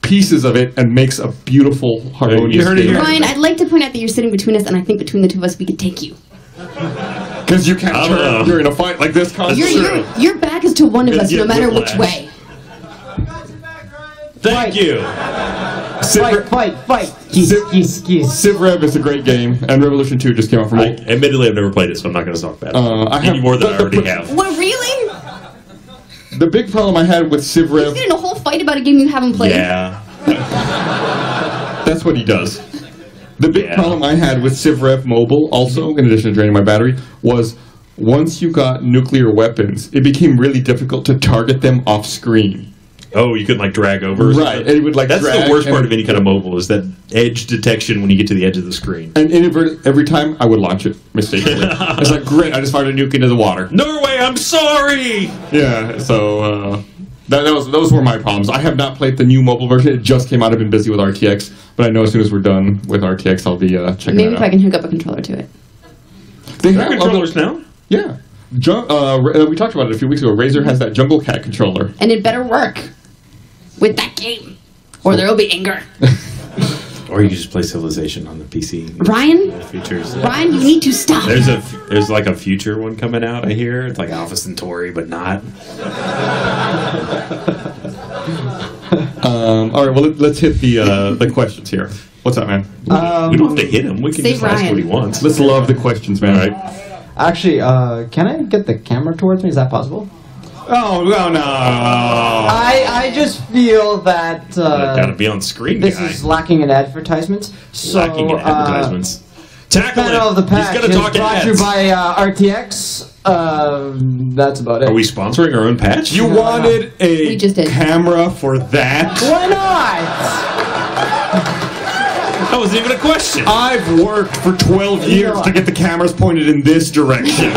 pieces of it, and makes a beautiful, harmonious game. Ryan, I'd like to point out that you're sitting between us, and I think between the two of us we could take you. Because you can't turn. You're in a fight like this constantly. Your back is to one of us, no matter which way. Thank you. Fight. Civ Rev is a great game, and Revolution 2 just came out for me. Admittedly, I've never played it, so I'm not going to talk about it. Any more than I already have. What, really? The big problem I had with Civ Rev... He's getting a whole fight about a game you haven't played. Yeah. That's what he does. The big problem I had with Civ Rev Mobile, also, in addition to draining my battery, was once you got nuclear weapons, it became really difficult to target them off screen. Oh, you couldn't like drag over? Right. And it would like That's the worst part of any kind of mobile, is that edge detection when you get to the edge of the screen. And every time I would launch it mistakenly. It's like, great, I just fired a nuke into the water. Norway, I'm sorry! Yeah, so those were my problems. I have not played the new mobile version. It just came out. I've been busy with RTX. But I know as soon as we're done with RTX, I'll be checking it out. Maybe if I can hook up a controller to it. They have controllers now? Yeah. We talked about it a few weeks ago. Razer has that Jungle Cat controller. And it better work with that game, or there will be anger. Or you can just play Civilization on the PC. Ryan, you need to stop. There's like a future one coming out, I hear. It's like Alpha Centauri, but not. All right, well, let's hit the questions here. What's up, man? We don't have to hit him. We can just ask what he wants. Let's love the questions, man. All right. Actually, can I get the camera towards me? Is that possible? Oh, no. I just feel that... gotta be on screen, This is lacking in advertisements. So, lacking in advertisements. Tackle of the Patch is brought to you by RTX. That's about it. Are we sponsoring our own patch? You wanted a camera for that? Why not? That wasn't even a question. I've worked for 12 years to get the cameras pointed in this direction.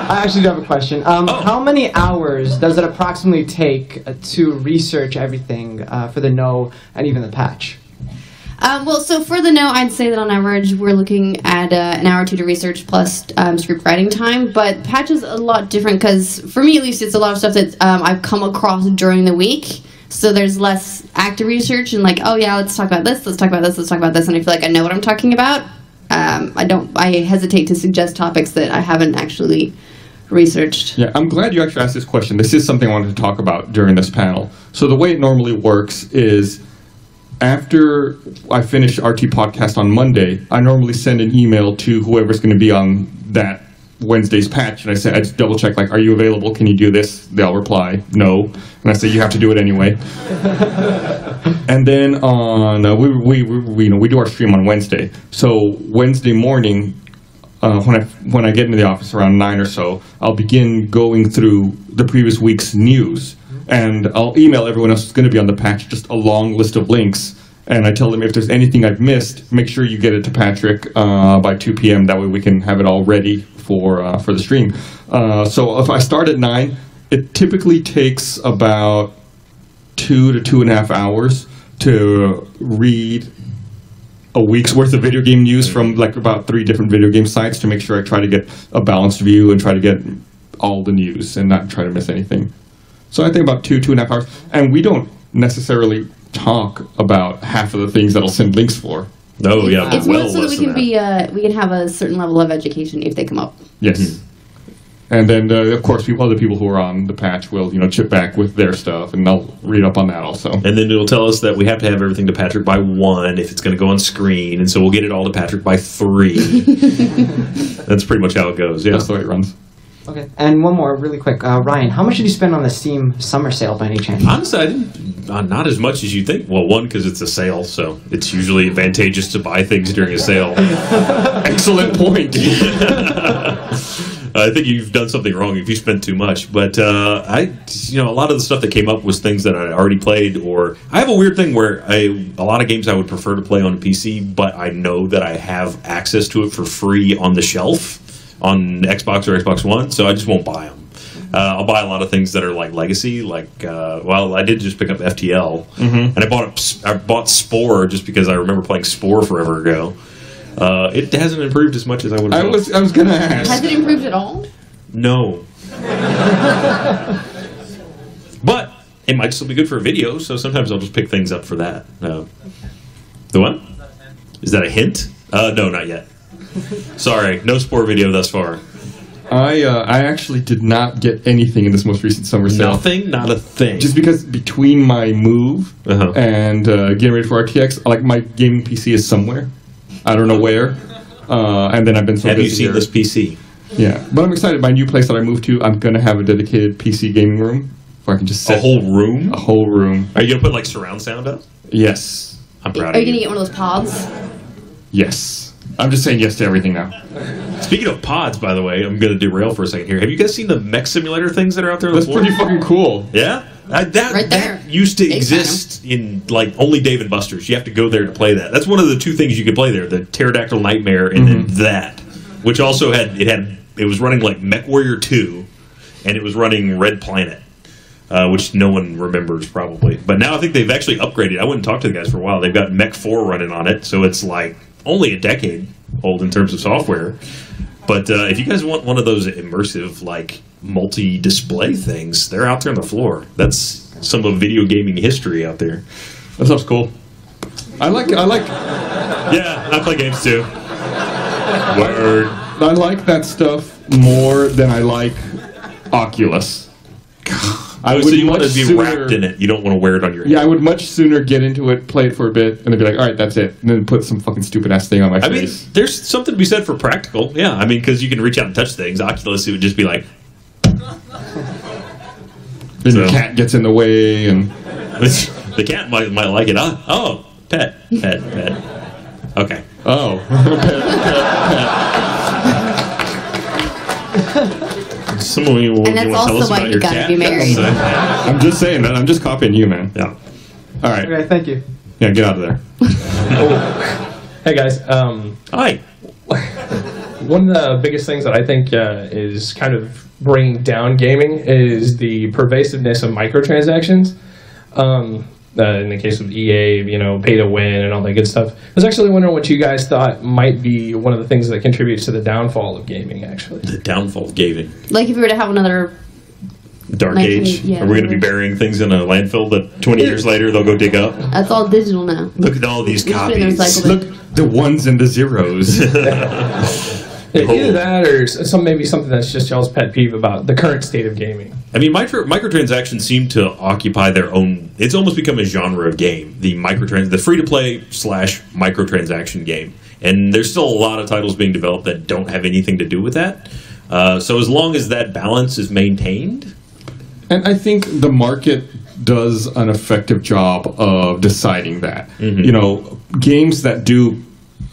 I actually do have a question. How many hours does it approximately take to research everything for the No and even the patch? Well, so for the No, I'd say that on average we're looking at an hour or two to research plus script writing time. But patch is a lot different because, for me at least, it's a lot of stuff that I've come across during the week. So there's less active research and like, oh yeah, let's talk about this, let's talk about this, let's talk about this, and I feel like I know what I'm talking about. I hesitate to suggest topics that I haven't actually researched. Yeah, I'm glad you actually asked this question. This is something I wanted to talk about during this panel. So the way it normally works is after I finish RT Podcast on Monday, I normally send an email to whoever's going to be on that Wednesday's patch, and I just double check, like, are you available? Can you do this? They'll reply, no. And I say, you have to do it anyway. And then on we do our stream on Wednesday. So Wednesday morning, when I get into the office around 9 or so, I'll begin going through the previous week's news, and I'll email everyone else who's going to be on the patch just a long list of links. And I tell them if there's anything I've missed, make sure you get it to Patrick by 2 p.m. That way we can have it all ready for the stream. So if I start at 9, it typically takes about 2 to 2.5 hours to read a week's worth of video game news from like about 3 different video game sites to make sure I try to get a balanced view and try to get all the news and not try to miss anything. So I think about 2.5 hours. And we don't necessarily talk about half of the things that I'll send links for. No, yeah, it's more so that we can we can have a certain level of education if they come up. Yes. Mm-hmm. And then, of course, other people who are on the patch will, chip back with their stuff, and I'll read up on that also. And then it'll tell us that we have to have everything to Patrick by 1 if it's going to go on screen, and so we'll get it all to Patrick by 3. That's pretty much how it goes. Yeah, that's the way it runs. Okay, and one more really quick. Ryan, how much did you spend on the Steam summer sale by any chance? Honestly, I didn't, not as much as you think. Well, one, because it's a sale, so it's usually advantageous to buy things during a sale. Excellent point. I think you've done something wrong if you spent too much. But a lot of the stuff that came up was things that I already played, or I have a weird thing where a lot of games I would prefer to play on a PC, but I know that I have access to it for free on the shelf on Xbox or Xbox One, so I just won't buy them. I'll buy a lot of things that are like legacy, like I did just pick up FTL, and I bought Spore just because I remember playing Spore forever ago. It hasn't improved as much as I would have. I was gonna ask. Has it improved at all? No. But it might still be good for a video, so sometimes I'll just pick things up for that. The what? Is that a hint? No, not yet. Sorry, no Spore video thus far. I actually did not get anything in this most recent summer sale. Nothing? Not a thing. Just because between my move and getting ready for RTX, like my gaming PC is somewhere. I don't know where. And then I've been so Have busy you seen here. this PC? Yeah. But I'm excited. My new place that I moved to, I'm going to have a dedicated PC gaming room where I can just set... A whole room? A whole room. Are you going to put like surround sound up? Yes. I'm proud of you. you. Are you going to get one of those pods? Yes. I'm just saying yes to everything now. Speaking of pods, by the way, I'm going to derail for a second here. Have you guys seen the Mech Simulator things that are out there? That's pretty fucking cool. Yeah? That used to exist in like only Dave & Buster's. You have to go there to play that. That's one of the 2 things you could play there: the Pterodactyl Nightmare and then that, which also it was running like Mech Warrior 2, and it was running Red Planet, which no one remembers probably. But now I think they've actually upgraded. I went and talked to the guys for a while. They've got Mech 4 running on it, so it's like only a decade old in terms of software. But if you guys want one of those immersive, like, multi-display things, they're out there on the floor. That's some of video gaming history out there. That stuff's cool. I like. Yeah, I play games too. Word. I like that stuff more than I like Oculus. So you want to be wrapped in it. You don't want to wear it on your head. Yeah, I would much sooner get into it, play it for a bit, and then be like, all right, that's it. And then put some fucking stupid-ass thing on my face. I mean, there's something to be said for practical. Yeah, I mean, because you can reach out and touch things. Oculus, it would just be like... Then your cat gets in the way, and... The cat might like it. Oh, pet. Okay. Oh. pet. Some of you will and that's also why you gotta be married. I'm just saying that. I'm just copying you, man. Yeah. All right. Okay, thank you. Yeah, get out of there. Hey guys. Hi. One of the biggest things that I think is kind of bringing down gaming is the pervasiveness of microtransactions. In the case of EA, pay to win and all that good stuff. I was actually wondering what you guys thought might be one of the things that contributes to the downfall of gaming, actually. The downfall of gaming. Like if we were to have another... Dark Age? Yeah, are we going to be burying things in a landfill that 20 years later they'll go dig up? That's all digital now. Look at all these copies. Look, the ones and the zeros. Either that or maybe something that's just y'all's pet peeve about the current state of gaming. I mean, microtransactions seem to occupy their own. It's almost become a genre of game. The free-to-play / microtransaction game, and there's still a lot of titles being developed that don't have anything to do with that. So as long as that balance is maintained, and I think the market does an effective job of deciding that. You know, games that do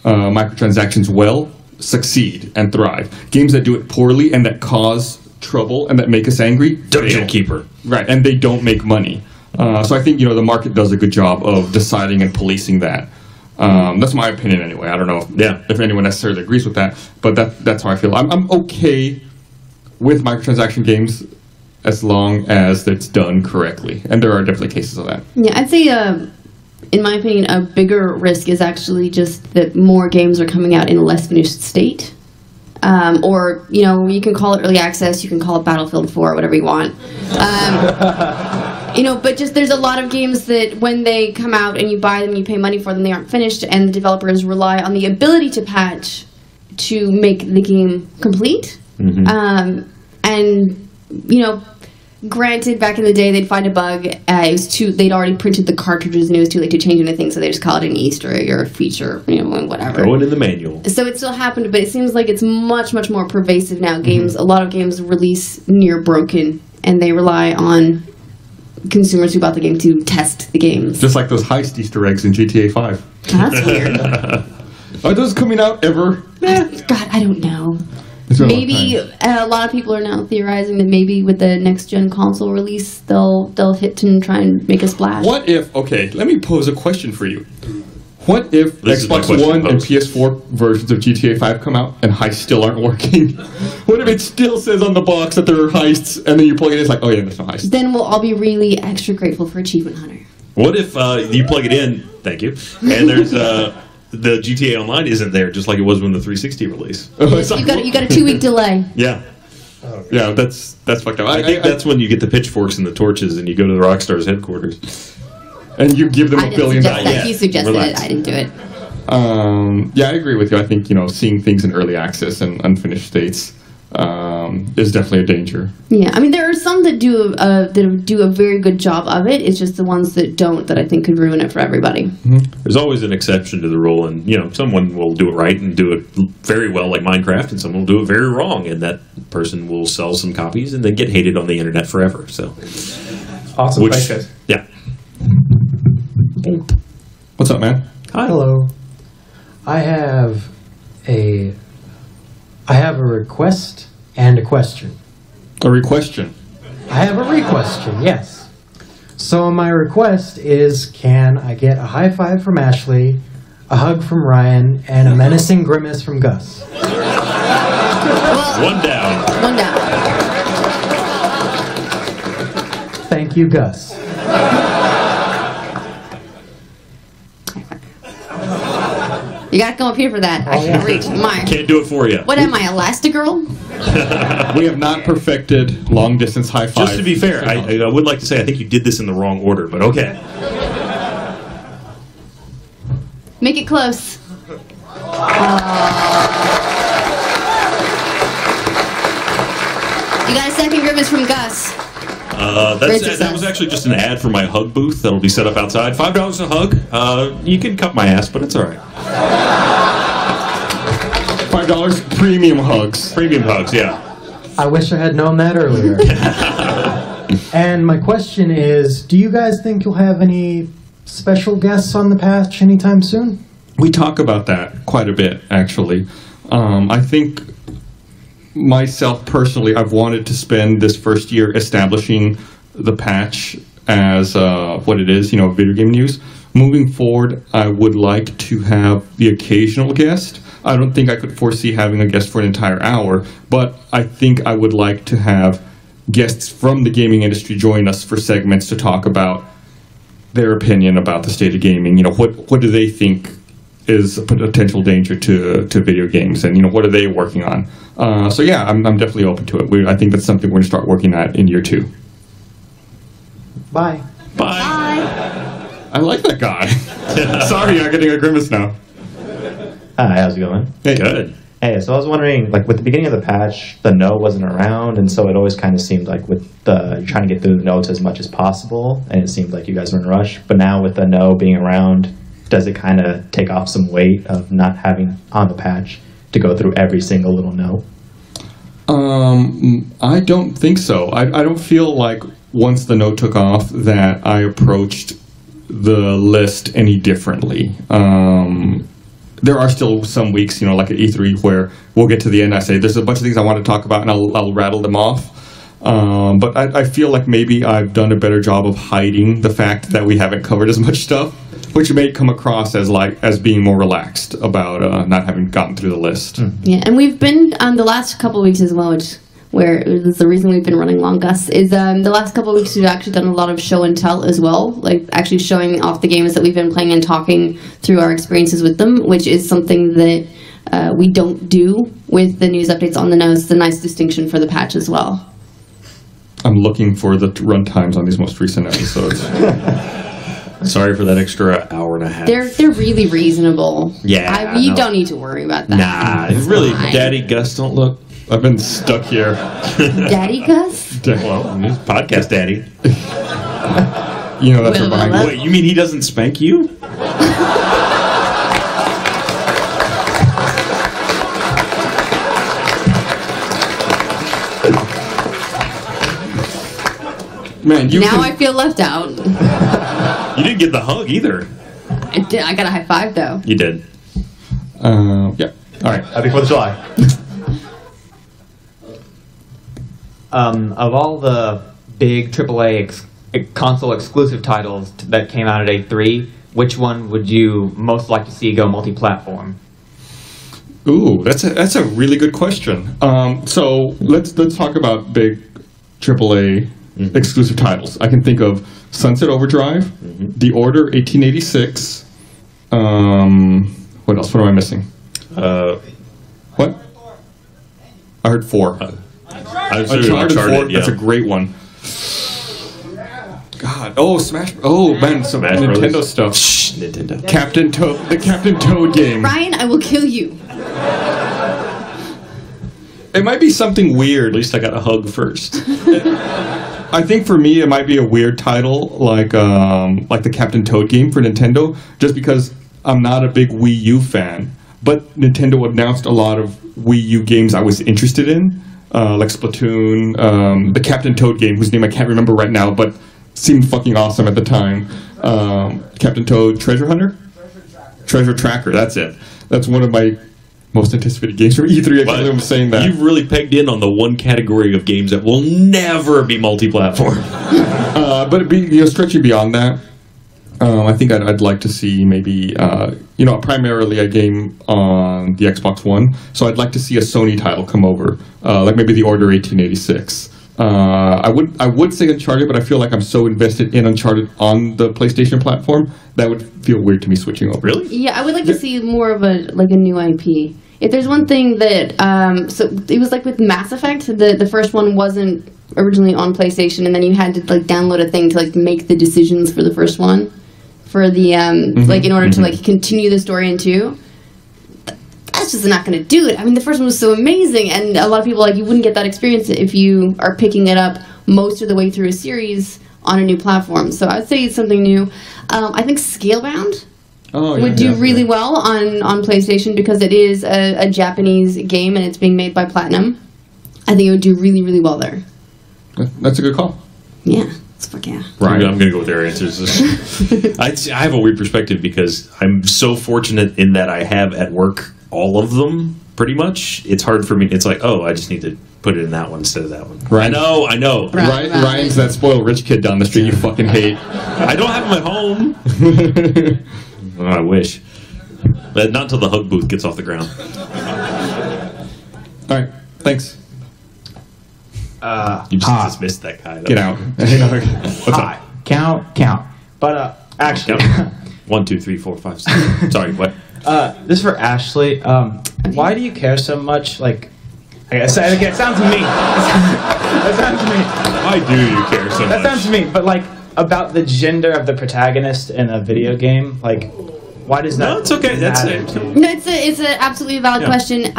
microtransactions well succeed and thrive. Games that do it poorly and that cause trouble and that make us angry, Dungeon Keeper, right? And they don't make money. So I think the market does a good job of deciding and policing that. That's my opinion anyway. I don't know if anyone necessarily agrees with that, but that's how I feel. I'm okay with microtransaction games as long as it's done correctly, and there are definitely cases of that. Yeah, I'd say, in my opinion, a bigger risk is actually just that more games are coming out in a less finished state. Or, you can call it early access, you can call it Battlefield 4, whatever you want. But just there's a lot of games that when they come out and you buy them, you pay money for them, they aren't finished, and the developers rely on the ability to patch to make the game complete. Granted, back in the day, they'd find a bug. They'd already printed the cartridges, and it was too late to change anything, so they just call it an Easter egg or a feature, whatever. Throw it in the manual. So it still happened, but it seems like it's much, much more pervasive now. A lot of games release near broken, and they rely on consumers who bought the game to test the games. Just like those heist Easter eggs in GTA 5. That's weird. Are those coming out ever? God, I don't know. Maybe a lot of people are now theorizing that maybe with the next gen console release they'll hit and try and make a splash. What if? Okay, let me pose a question for you. What if Xbox One and PS4 versions of GTA 5 come out and heists still aren't working? What if it still says on the box that there are heists and then you plug it in, it's like, oh yeah, there's no heists? Then we'll all be really extra grateful for Achievement Hunter. What if you plug it in? Thank you. And there's the GTA Online isn't there, just like it was when the 360 release. Yes, you got a 2-week delay. Yeah. Yeah, that's fucked up. I think that's when you get the pitchforks and the torches and you go to the Rockstar's headquarters. And you give them $1 billion. You suggested it. I didn't do it. Yeah, I agree with you. I think, seeing things in early access and unfinished states is definitely a danger. Yeah, I mean, there are some that do a very good job of it. It's just the ones that don't that I think could ruin it for everybody. There's always an exception to the rule, and someone will do it right and do it very well, like Minecraft, and someone will do it very wrong, and that person will sell some copies and then get hated on the internet forever. So, awesome, thanks, guys. Yeah. What's up, man? Hi. Hello. I have a request and a question. A requestion? I have a requestion, yes. So my request is, can I get a high five from Ashley, a hug from Ryan, and a menacing grimace from Gus? One down. One down. Thank you, Gus. You gotta come up here for that. I can't reach. Can't do it for you. What am I, Elastigirl? We have not perfected long distance high five. Just to be fair, I would like to say I think you did this in the wrong order, but okay. Make it close. You got a second grimace from Gus. That was actually just an ad for my hug booth that'll be set up outside. $5 a hug. You can cut my ass, but it's all right. $5 premium hugs. Premium hugs, yeah. I wish I had known that earlier. And my question is, do you guys think you'll have any special guests on the patch anytime soon? We talk about that quite a bit, actually. I think myself personally, I've wanted to spend this first year establishing the patch as what it is, video game news. Moving forward, I would like to have the occasional guest. I don't think I could foresee having a guest for an entire hour, but I think I would like to have guests from the gaming industry join us for segments to talk about their opinion about the state of gaming. What do they think is a potential danger to video games, and what are they working on? So yeah, I'm definitely open to it. I think that's something we're going to start working at in year 2. Bye. Bye. I like that guy. Sorry, I'm getting a grimace now. Hi, how's it going? Hey. Good. Hey, so I was wondering, like, with the beginning of the patch, the no wasn't around, and so it always kind of seemed like with you're trying to get through the notes as much as possible, and it seemed like you guys were in a rush. But now with the no being around, does it kind of take off some weight of not having on the patch to go through every single little no? I don't think so. I don't feel like once the no took off that I approached the list any differently. There are still some weeks, like at E3, where we'll get to the end and I say, there's a bunch of things I want to talk about, and I'll rattle them off. But I feel like maybe I've done a better job of hiding the fact that we haven't covered as much stuff, which may come across as being more relaxed about not having gotten through the list. Yeah, and we've been on the last couple of weeks as well, where is the reason we've been running long, Gus, is the last couple of weeks we've actually done a lot of show and tell as well, like actually showing off the games that we've been playing and talking through our experiences with them, which is something that we don't do with the news updates on the nose. It's a nice distinction for the patch as well. I'm looking for the run times on these most recent episodes. Sorry for that extra hour and a half. They're really reasonable. Yeah, you don't need to worry about that. Nah, really, Daddy Gus, don't look. I've been stuck here. Daddy Gus? Well, he's podcast daddy. That's what's behind me. Wait, you mean he doesn't spank you? Man, I feel left out. You didn't get the hug either. I did. I got a high five though. You did. Yeah. All right. Happy 4th of July. Of all the big AAA console exclusive titles that came out at A3, which one would you most like to see go multi-platform? Ooh, that's a really good question. So let's talk about big AAA exclusive titles. I can think of Sunset Overdrive, The Order 1886. What else? What am I missing? What? I heard 4. Uncharted 4. Yeah. That's a great one. God. Oh, Smash. Oh, man. Some Smash Nintendo Brothers. stuff. Shh, Nintendo. The Captain Toad game. Ryan, I will kill you. It might be something weird. At least I got a hug first. I think for me, it might be a weird title like the Captain Toad game for Nintendo, just because I'm not a big Wii U fan. But Nintendo announced a lot of Wii U games I was interested in, like Splatoon, the Captain Toad game, whose name I can't remember right now, but seemed fucking awesome at the time. Captain Toad Treasure Hunter? Treasure Tracker, that's it. That's one of my most anticipated games for E3. I can't believe I'm saying that. You've really pegged in on the one category of games that will never be multi-platform. But stretching beyond that, I think I'd like to see maybe primarily a game on the Xbox One. So I'd like to see a Sony title come over, like maybe The Order 1886. I would say Uncharted, but I feel like I'm so invested in Uncharted on the PlayStation platform that would feel weird to me switching over. Really? Yeah, I would like to see more of a new IP. If there's one thing that, so it was like with Mass Effect, the first one wasn't originally on PlayStation, and then you had to download a thing to make the decisions for the first one, for the in order to continue the story in 2. That's just not going to do it. I mean, the first one was so amazing, and a lot of people you wouldn't get that experience if you are picking it up most of the way through a series on a new platform. So I'd say it's something new. I think Scalebound would do really well on PlayStation because it is a Japanese game and it's being made by Platinum. I think it would do really, really well there. That's a good call. Yeah. Fuck yeah. Right. I'm going to go with their answers. I have a weird perspective because I'm so fortunate in that I have at work all of them, pretty much. It's hard for me. It's like, I just need to put it in that one instead of that one. Right. I know. Ryan's that spoiled rich kid down the street you fucking hate. I don't have him at home. I wish. But not until the hug booth gets off the ground. All right. Thanks. You just dismissed that guy. Get out. What's up? Count. But actually, 1, 2, 3, 4, 5, 6. Sorry, what? This is for Ashley. Why do you care so much? It sounds mean. That sounds mean. Why do you care so much? That sounds mean. But about the gender of the protagonist in a video game, Why does that? No, it's okay. That's it. No, it's an absolutely valid question.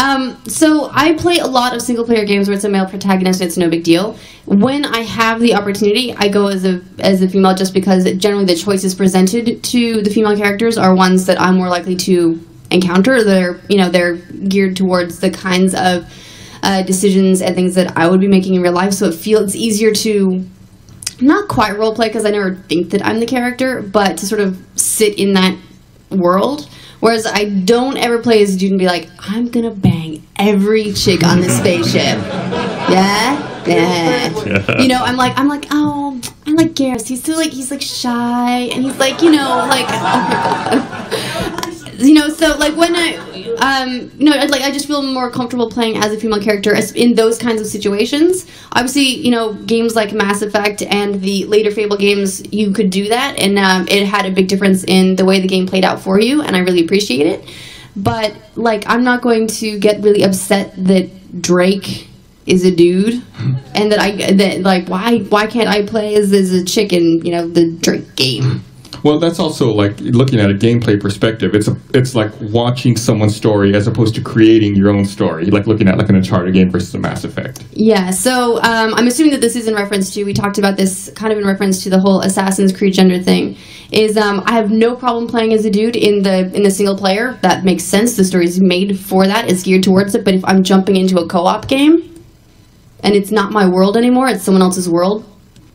So I play a lot of single player games where it's a male protagonist. It's no big deal. When I have the opportunity, I go as a female just because generally the choices presented to the female characters are ones that I'm more likely to encounter. They're geared towards the kinds of decisions and things that I would be making in real life. So it's easier to not quite role play because I never think that I'm the character, but to sort of sit in that world. Whereas I don't ever play as a dude and be like, I'm gonna bang every chick on this spaceship. Yeah. I'm like, oh, I like Garrus. He's shy, and he's like, oh my god. So like when I just feel more comfortable playing as a female character in those kinds of situations. Obviously, games like Mass Effect and the later Fable games, you could do that, and it had a big difference in the way the game played out for you, and I really appreciate it. But like, I'm not going to get really upset that Drake is a dude, and why can't I play as a chick in the Drake game? Well, that's also like looking at a gameplay perspective. It's like watching someone's story as opposed to creating your own story, like looking at like an Uncharted game versus a Mass Effect. Yeah, so I'm assuming that this is in reference to, we talked about this kind of in reference to the whole Assassin's Creed gender thing, is I have no problem playing as a dude in the single player. That makes sense. The story's made for that. It's geared towards it. But if I'm jumping into a co-op game and it's not my world anymore, it's someone else's world,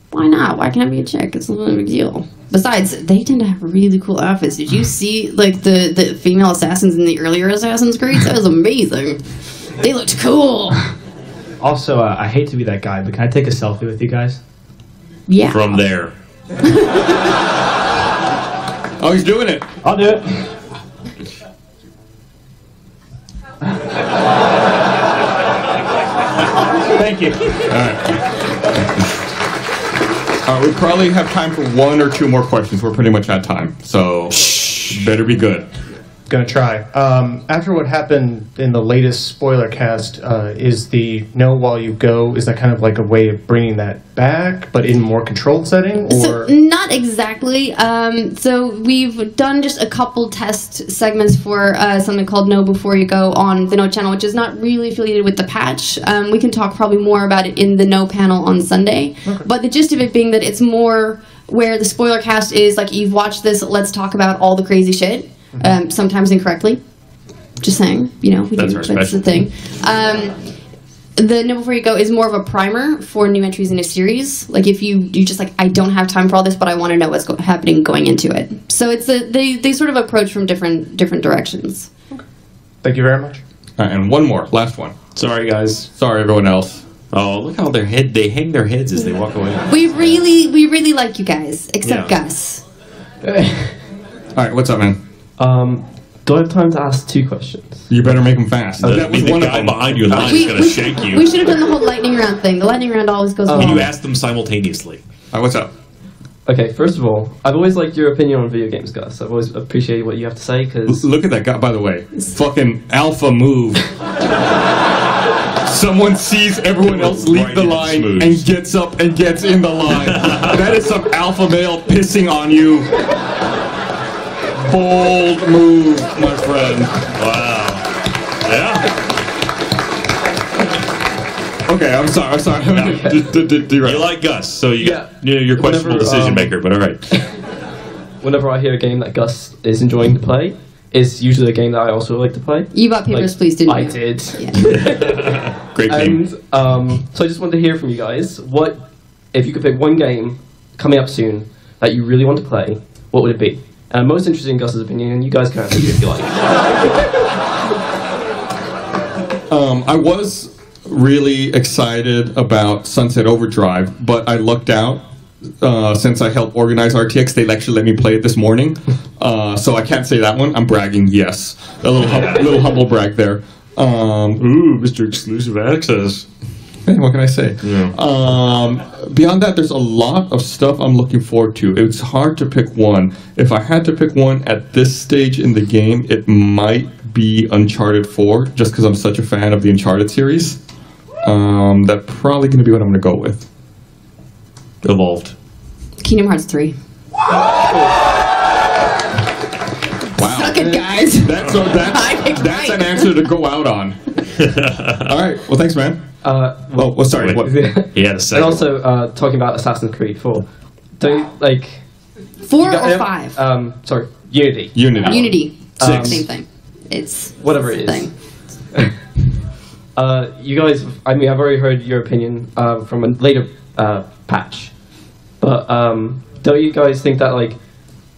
why not? Why can't I be a chick? It's not a big deal. Besides, they tend to have really cool outfits. Did you see like the female assassins in the earlier Assassin's Creed? That was amazing. They looked cool. Also, I hate to be that guy, but can I take a selfie with you guys? Yeah. From there. Oh, he's doing it. I'll do it. Thank you. All right. We probably have time for one or two more questions. We're pretty much at time, so better be good. Gonna try. After what happened in the latest spoiler cast, is the know while you go, is that kind of like a way of bringing that back, but in more controlled setting? Or? So, not exactly. So we've done just a couple test segments for something called Know Before You Go on the Know channel, which is not really affiliated with the patch. We can talk probably more about it in the Know panel on Sunday. Okay. But the gist of it being that it's more where the spoiler cast is like, you've watched this, let's talk about all the crazy shit. Sometimes incorrectly. Just saying, that's the thing. The Know Before You Go is more of a primer for new entries in a series. Like if you just like, I don't have time for all this, but I want to know what's happening going into it. So it's they sort of approach from different directions. Okay. Thank you very much. All right, and one more, last one. Sorry, guys. Sorry, everyone else. Oh, look how they hang their heads as they walk away. We really like you guys, except Gus. All right, what's up, man? Do I have time to ask 2 questions? You better make them fast. That was one guy behind you in line is going to shake you. We should have done the whole lightning round thing. The lightning round always goes well. And you ask them simultaneously. All right, what's up? Okay, first of all, I've always liked your opinion on video games, Gus. I've always appreciated what you have to say, because... Look at that guy, by the way. Fucking alpha move. Someone sees everyone else leave the line and gets up and gets in the line. That is some alpha male pissing on you. Bold move, my friend. Wow. Yeah. Okay, I'm sorry. You like Gus, so you're questionable decision maker, but all right. Whenever I hear a game that Gus is enjoying to play, it's usually a game that I also like to play. You bought Papers, Please, didn't you? I did. Yeah. Great game. And so I just wanted to hear from you guys, what if you could pick one game coming up soon that you really want to play, what would it be? And I'm most interested in Gus's opinion, and you guys can answer if you like. I was really excited about Sunset Overdrive, but I lucked out. Since I helped organize RTX, they actually let me play it this morning. So I can't say that one. I'm bragging, yes. A little humble brag there. Ooh, Mr. Exclusive Access. Hey, what can I say? Yeah. Beyond that, there's a lot of stuff I'm looking forward to. It's hard to pick one. If I had to pick one at this stage in the game, it might be Uncharted 4, just because I'm such a fan of the Uncharted series. That's probably going to be what I'm going to go with. Evolved. Kingdom Hearts 3. Wow. Suck it, guys. That's an answer to go out on. All right. Well, thanks, man. Sorry. What? He had a second. And also, talking about Assassin's Creed 4. Don't you, like... 4 or 5? Sorry, Unity. Unity. 6. Same thing. It's... Whatever it is. You guys, I mean, I've already heard your opinion from a later patch. But don't you guys think that, like...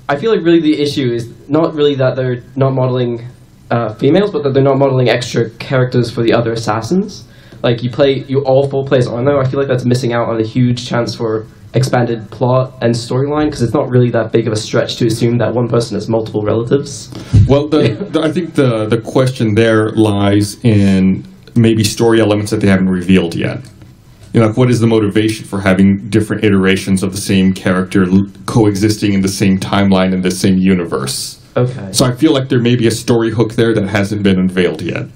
I feel like really the issue is not really that they're not modeling females, but that they're not modeling extra characters for the other assassins. Like, you all 4 players on there, I feel like that's missing out on a huge chance for expanded plot and storyline, because it's not really that big of a stretch to assume that one person has multiple relatives. Well, I think the question there lies in maybe story elements that they haven't revealed yet. You know, like, what is the motivation for having different iterations of the same character coexisting in the same timeline in the same universe? Okay. So I feel like there may be a story hook there that hasn't been unveiled yet.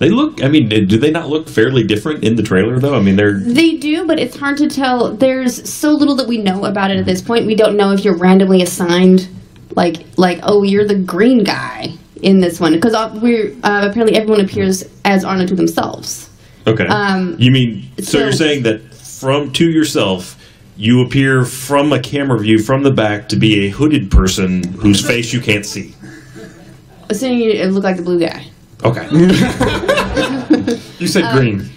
They look, I mean, do they not look fairly different in the trailer, though? I mean, They do, but it's hard to tell. There's so little that we know about it at this point. We don't know if you're randomly assigned, like oh, you're the green guy in this one. Because apparently everyone appears as Arna to themselves. Okay. You mean, so you're saying that to yourself, you appear from a camera view from the back to be a hooded person whose face you can't see? Assuming you look like the blue guy. Okay. You said green.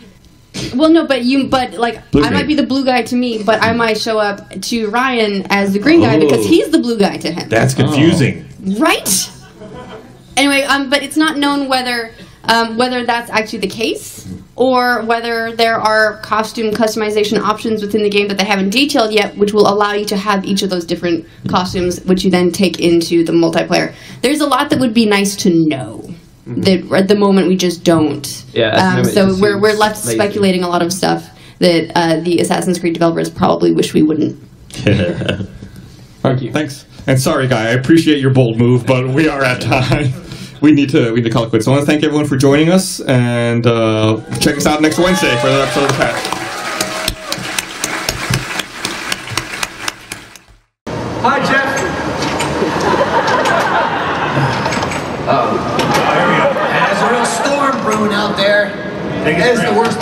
Well, no, but blue I might be the blue guy to me, but I might show up to Ryan as the green guy because he's the blue guy to him. That's confusing. Right? Anyway, but it's not known whether that's actually the case or whether there are costume customization options within the game that they haven't detailed yet, which will allow you to have each of those different costumes, which you then take into the multiplayer. There's a lot that would be nice to know. That at the moment we just don't. Yeah. So we're left speculating a lot of stuff that the Assassin's Creed developers probably wish we wouldn't. Thank you. Thanks. And sorry, Guy, I appreciate your bold move, but we are at time. We need to call it quits. So I want to thank everyone for joining us, and check us out next Wednesday for another episode of The Patch. Hi, Jeff. There's a real storm brewing out there. It's the worst